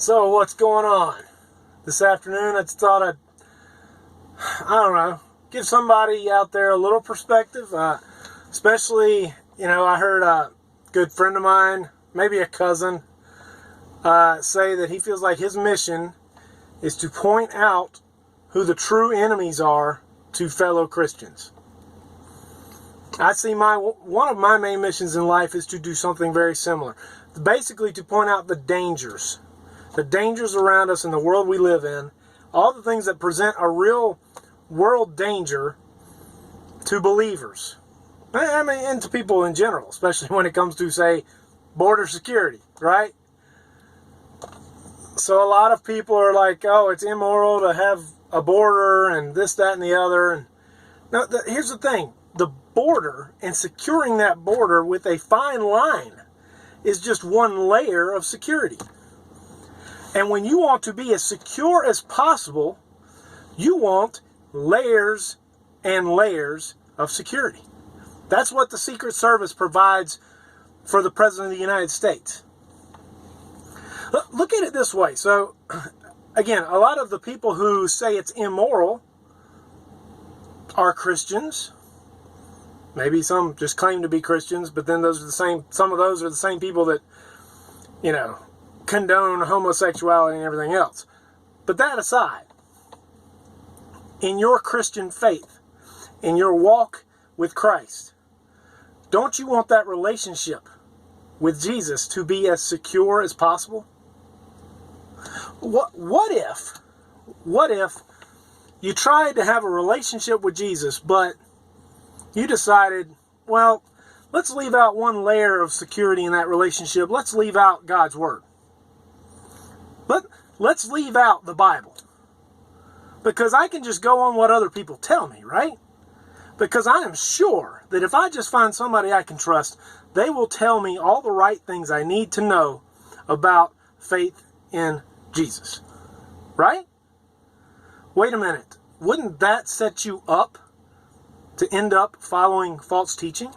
So what's going on? This afternoon I thought I'd give somebody out there a little perspective. Especially, I heard a good friend of mine, maybe a cousin, say that he feels like his mission is to point out who the true enemies are to fellow Christians. I see one of my main missions in life is to do something very similar. Basically to point out the dangers around us in the world we live in, all the things that present a real world danger to believers. I mean, and to people in general, especially when it comes to, say, border security, right? So a lot of people are like, oh, it's immoral to have a border and this, that, and the other. And now, here's the thing. The border and securing that border with a fine line is just one layer of security. And when you want to be as secure as possible, you want layers and layers of security. That's what the Secret Service provides for the President of the United States. Look at it this way. So, again, a lot of the people who say it's immoral are Christians. Maybe some just claim to be Christians, but then some of those are the same people that, condone homosexuality and everything else. But that aside, in your Christian faith, in your walk with Christ, don't you want that relationship with Jesus to be as secure as possible? What if you tried to have a relationship with Jesus, but you decided, well, let's leave out one layer of security in that relationship. Let's leave out God's Word. Let's leave out the Bible. Because I can just go on what other people tell me, right? Because I am sure that if I just find somebody I can trust, they will tell me all the right things I need to know about faith in Jesus. Right? Wait a minute. Wouldn't that set you up to end up following false teaching?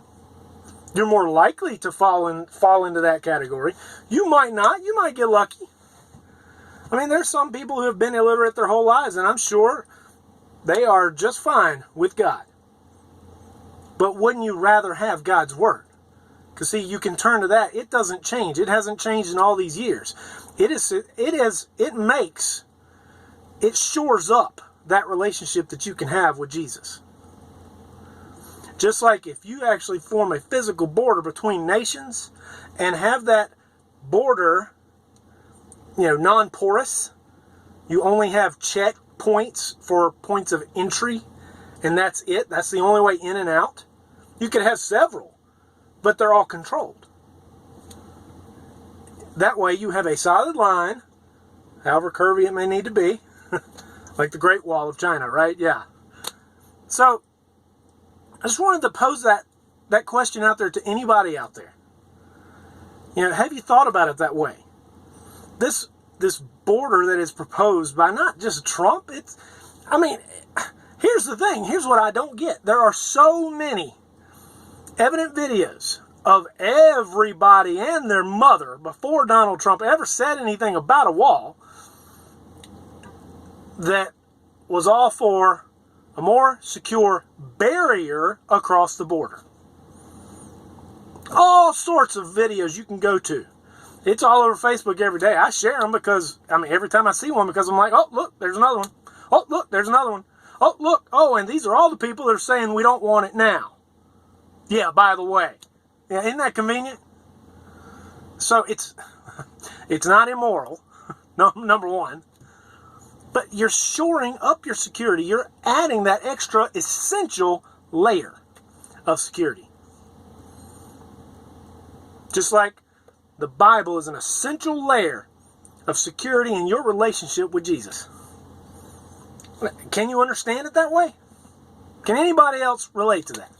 You're more likely to fall into that category. You might not. You might get lucky. I mean, there's some people who have been illiterate their whole lives, and I'm sure they are just fine with God. But wouldn't you rather have God's Word? Because, see, you can turn to that. It doesn't change. It hasn't changed in all these years. It shores up that relationship that you can have with Jesus. Just like if you actually form a physical border between nations and have that border, non-porous, you only have checkpoints for points of entry, and that's it. That's the only way in and out. You could have several, but they're all controlled. That way you have a solid line, however curvy it may need to be, like the Great Wall of China, right? Yeah. So, I just wanted to pose that question out there to anybody out there. Have you thought about it that way? This border that is proposed by not just Trump, here's the thing. Here's what I don't get. There are so many evident videos of everybody and their mother before Donald Trump ever said anything about a wall that was all for a more secure barrier across the border. All sorts of videos you can go to. It's all over Facebook every day. I share them because, every time I see one, because I'm like, oh, look, there's another one. Oh, look, there's another one. Oh, look. Oh, and these are all the people that are saying we don't want it now. Yeah, by the way. Yeah, isn't that convenient? So it's not immoral, number one. But you're shoring up your security. You're adding that extra essential layer of security. Just like the Bible is an essential layer of security in your relationship with Jesus. Can you understand it that way? Can anybody else relate to that?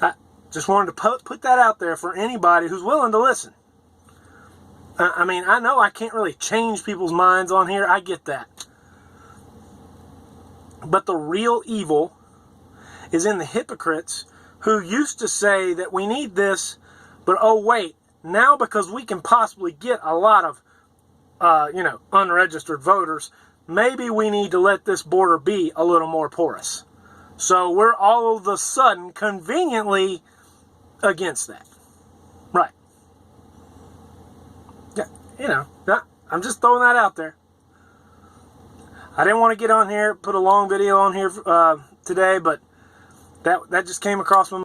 I just wanted to put that out there for anybody who's willing to listen. I know I can't really change people's minds on here. I get that. But the real evil is in the hypocrites who used to say that we need this, but oh wait, now because we can possibly get a lot of unregistered voters, maybe we need to let this border be a little more porous. So we're all of a sudden conveniently against that. Right. Yeah, I'm just throwing that out there. I didn't want to get on here, put a long video on here today, but that just came across my mind.